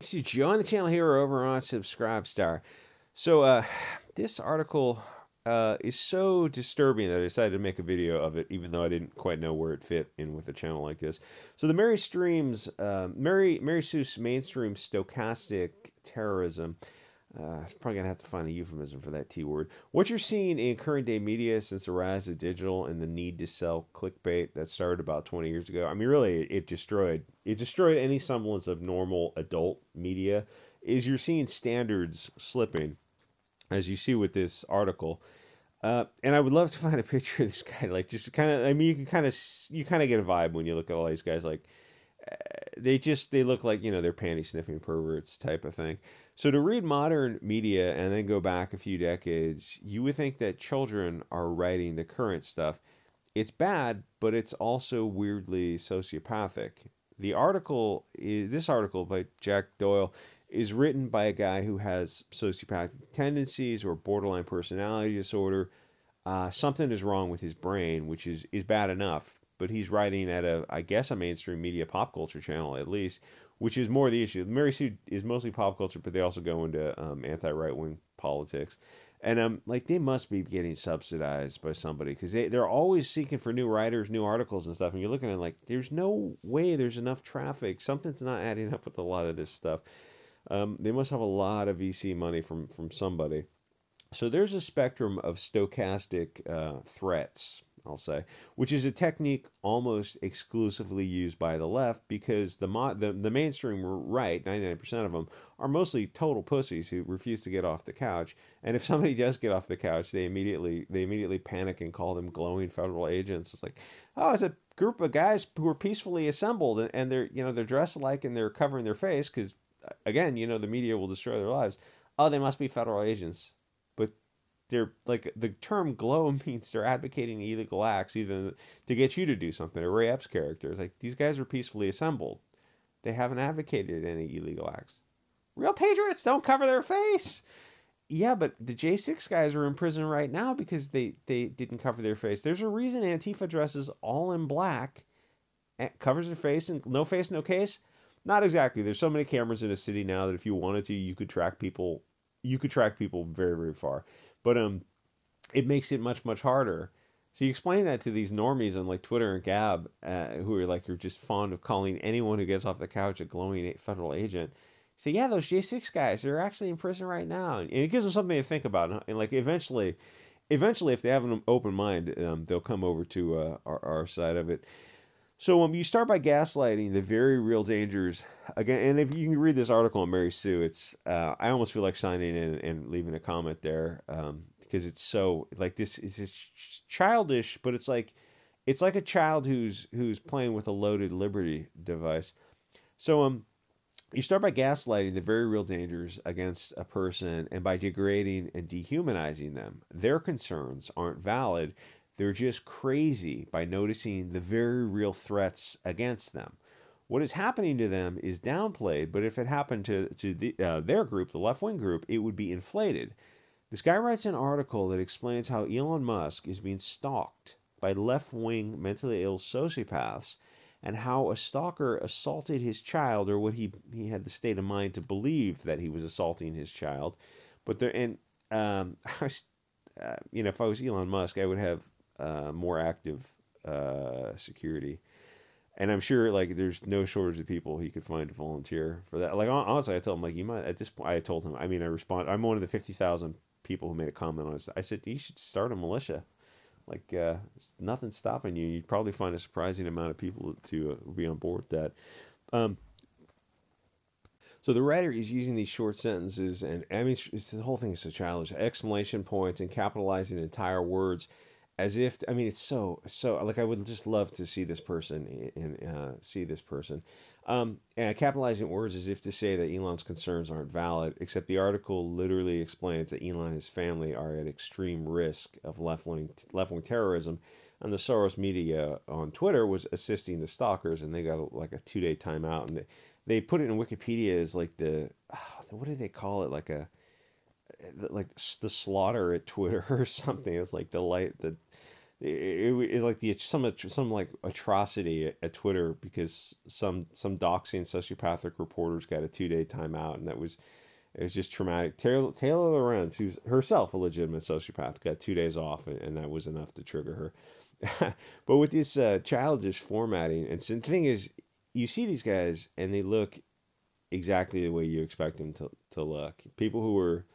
So join the channel here or over on Subscribestar. So this article is so disturbing that I decided to make a video of it, even though I didn't quite know where it fit in with a channel like this. So the Mary Sue's mainstream stochastic terrorism. It's probably gonna have to find a euphemism for that T word. What you're seeing in current day media since the rise of digital and the need to sell clickbait that started about 20 years ago. I mean, really, it destroyed any semblance of normal adult media. Is you're seeing standards slipping, as you see with this article. And I would love to find a picture of this guy, like just kind of. I mean, you kind of get a vibe when you look at all these guys, like they look like, they're panty sniffing perverts type of thing. So to read modern media and then go back a few decades, you would think that children are writing the current stuff. It's bad, but it's also weirdly sociopathic. This article by Jack Doyle is written by a guy who has sociopathic tendencies or borderline personality disorder. Something is wrong with his brain, which is bad enough, but he's writing at I guess a mainstream media pop culture channel at least, which is more the issue. Mary Sue is mostly pop culture, but they also go into anti-right wing politics, and like they must be getting subsidized by somebody because they're always seeking for new writers, new articles and stuff. And you're looking at like, there's no way there's enough traffic. Something's not adding up with a lot of this stuff. They must have a lot of VC money from somebody. So there's a spectrum of stochastic threats, I'll say, which is a technique almost exclusively used by the left because the mainstream right, 99% of them, are mostly total pussies who refuse to get off the couch. And if somebody does get off the couch, they immediately panic and call them glowing federal agents. It's like, oh, it's a group of guys who are peacefully assembled and they're dressed alike and they're covering their face because, again, the media will destroy their lives. Oh, they must be federal agents. But they're like, the term glow means they're advocating illegal acts either to get you to do something. Or Ray Epps' character is like, these guys are peacefully assembled. They haven't advocated any illegal acts. Real patriots don't cover their face. Yeah, but the J6 guys are in prison right now because they didn't cover their face. There's a reason Antifa dresses all in black, covers their face, and no face, no case. Not exactly. There's so many cameras in a city now that if you wanted to, you could track people. You could track people very, very far. But it makes it much, much harder. So you explain that to these normies on like Twitter and Gab, who are just fond of calling anyone who gets off the couch a glowing federal agent. So yeah, those J6 guys, they're actually in prison right now, and it gives them something to think about. And like eventually, if they have an open mind, they'll come over to our side of it. So you start by gaslighting the very real dangers again. And if you can read this article on Mary Sue, it's I almost feel like signing in and leaving a comment there because it's so like this. It's childish, but it's like a child who's playing with a loaded Liberty device. So you start by gaslighting the very real dangers against a person and by degrading and dehumanizing them. Their concerns aren't valid. They're just crazy by noticing the very real threats against them. What is happening to them is downplayed, but if it happened to their group, the left-wing group, it would be inflated. This guy writes an article that explains how Elon Musk is being stalked by left-wing mentally ill sociopaths and how a stalker assaulted his child, or what he had the state of mind to believe that he was assaulting his child. But there, and if I was Elon Musk, I would have more active security, and I'm sure like there's no shortage of people he could find to volunteer for that. Like honestly, I told him like, you might at this point. I told him, I mean, I'm one of the 50,000 people who made a comment on it. I said you should start a militia. Like nothing's stopping you. You'd probably find a surprising amount of people to be on board with that. So the writer is using these short sentences, and I mean, the whole thing is so childish. Exclamation points and capitalizing entire words, as if I mean, it's so like I would just love to see this person and see this person, and capitalizing words as if to say that Elon's concerns aren't valid. Except the article literally explains that Elon and his family are at extreme risk of left-wing terrorism, and the Soros media on Twitter was assisting the stalkers, and they got like a 2-day timeout, and they put it in Wikipedia as like what do they call it, like the slaughter at Twitter or something. It's like the like some like atrocity at Twitter because some doxing sociopathic reporters got a 2-day timeout, and it was just traumatic. Taylor Lorenz, who's herself a legitimate sociopath, got 2 days off, and that was enough to trigger her. But with this childish formatting, and so the thing is, you see these guys, and they look exactly the way you expect them to look. People who are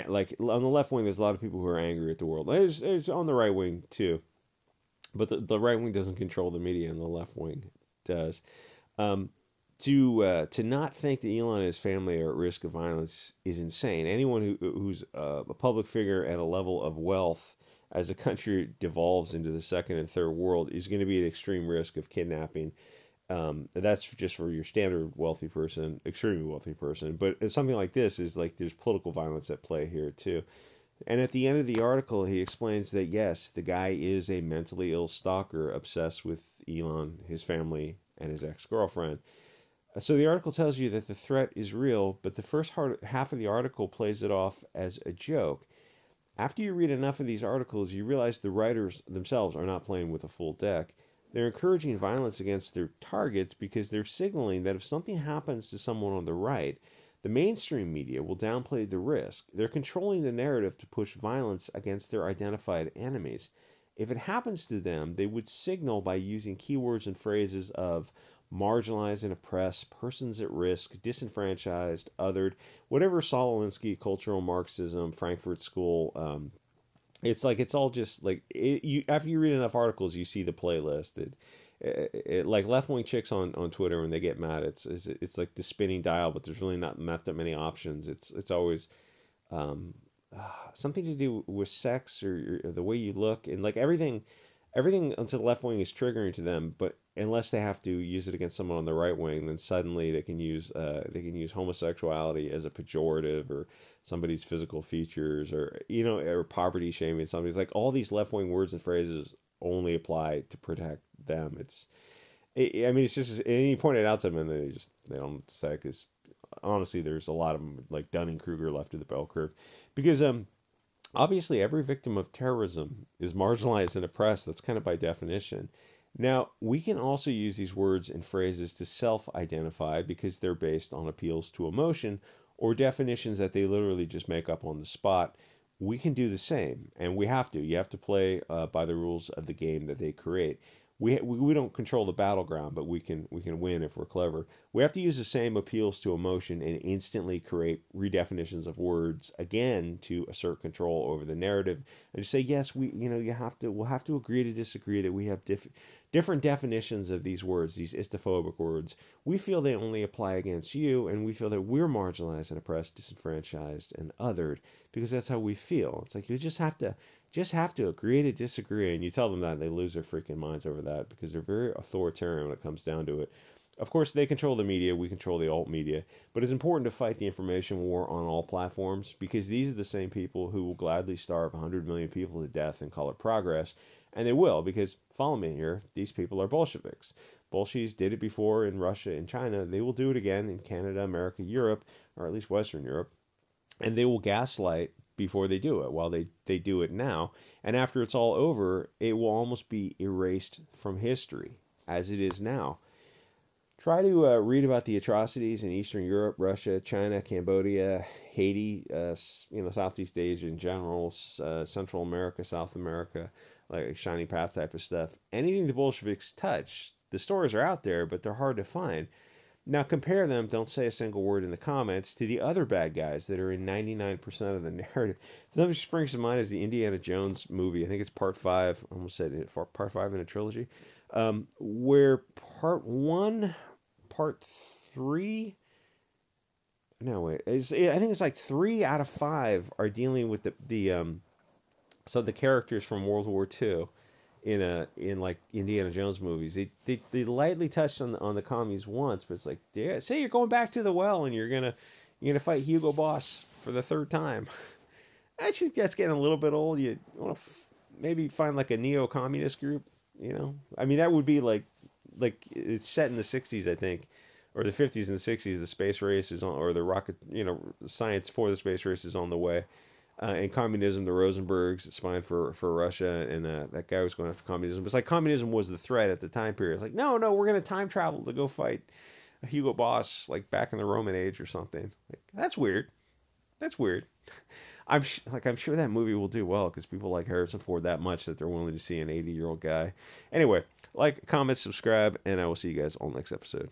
like on the left wing, there's a lot of people who are angry at the world. There's on the right wing too, but the right wing doesn't control the media, and the left wing does. Um, to not think that Elon and his family are at risk of violence is insane. Anyone who's a public figure at a level of wealth as the country devolves into the second and third world is going to be at extreme risk of kidnapping. That's just for your standard wealthy person, extremely wealthy person. But something like this is like there's political violence at play here too. And at the end of the article, he explains that yes, the guy is a mentally ill stalker obsessed with Elon, his family, and his ex-girlfriend. So the article tells you that the threat is real, but the first half of the article plays it off as a joke. After you read enough of these articles, you realize the writers themselves are not playing with a full deck. They're encouraging violence against their targets because they're signaling that if something happens to someone on the right, the mainstream media will downplay the risk. They're controlling the narrative to push violence against their identified enemies. If it happens to them, they would signal by using keywords and phrases of marginalized and oppressed, persons at risk, disenfranchised, othered, whatever Saul Alinsky, cultural Marxism, Frankfurt School. It's all just like after you read enough articles, you see the playlist. Like left wing chicks on Twitter when they get mad, it's like the spinning dial, but there's really not that many options. It's always something to do with sex or the way you look, and like everything until the left wing is triggering to them, but unless they have to use it against someone on the right wing, then suddenly they can use homosexuality as a pejorative, or somebody's physical features, or or poverty shaming somebody. It's like all these left wing words and phrases only apply to protect them. I mean, it's just, and you point it out to them, and they don't say, because honestly, there's a lot of them like Dunning-Kruger left of the bell curve, because obviously every victim of terrorism is marginalized and oppressed. That's kind of by definition. Now, we can also use these words and phrases to self-identify because they're based on appeals to emotion or definitions that they literally just make up on the spot. We can do the same, and we have to. You have to play by the rules of the game that they create. We don't control the battleground, but we can win if we're clever. We have to use the same appeals to emotion and instantly create redefinitions of words again to assert control over the narrative, and just say yes. We'll have to agree to disagree that we have different definitions of these words, these istophobic words. We feel they only apply against you, and we feel that we're marginalized and oppressed, disenfranchised, and othered because that's how we feel. It's like you just have to agree to disagree, and you tell them that, and they lose their freaking minds over that because they're very authoritarian when it comes down to it. Of course, they control the media, we control the alt media, but it's important to fight the information war on all platforms because these are the same people who will gladly starve 100 million people to death and call it progress, and they will, because, follow me here, these people are Bolsheviks. Bolsheviks did it before in Russia and China. They will do it again in Canada, America, Europe, or at least Western Europe, and they will gaslight before they do it, while they do it now. And after it's all over, it will almost be erased from history, as it is now. Try to read about the atrocities in Eastern Europe, Russia, China, Cambodia, Haiti, Southeast Asia in general, Central America, South America, like Shiny Path type of stuff. Anything the Bolsheviks touch, the stories are out there, but they're hard to find. Now compare them, don't say a single word in the comments, to the other bad guys that are in 99% of the narrative. Something that springs to mind is the Indiana Jones movie. I think it's part 5, I almost said it, part 5 in a trilogy, where part 1, part 3, no wait, I think it's like 3 out of 5 are dealing with the characters from World War II in like Indiana Jones movies. They lightly touched on the commies once, but it's like, yeah, say you're going back to the well and you're gonna fight Hugo Boss for the 3rd time. Actually, that's getting a little bit old. You want to maybe find like a neo-communist group. I mean, that would be like it's set in the 60s, I think, or the 50s and the 60s. The space race is on, or the rocket, science for the space race is on the way. And communism, the Rosenbergs spying for Russia, and that guy was going after communism. It's like communism was the threat at the time period. It's like, no, no, we're going to time travel to go fight Hugo Boss, like back in the Roman age or something. Like, that's weird. That's weird. I'm sure that movie will do well because people like Harrison Ford that much that they're willing to see an 80-year-old guy. Anyway, like, comment, subscribe, and I will see you guys all next episode.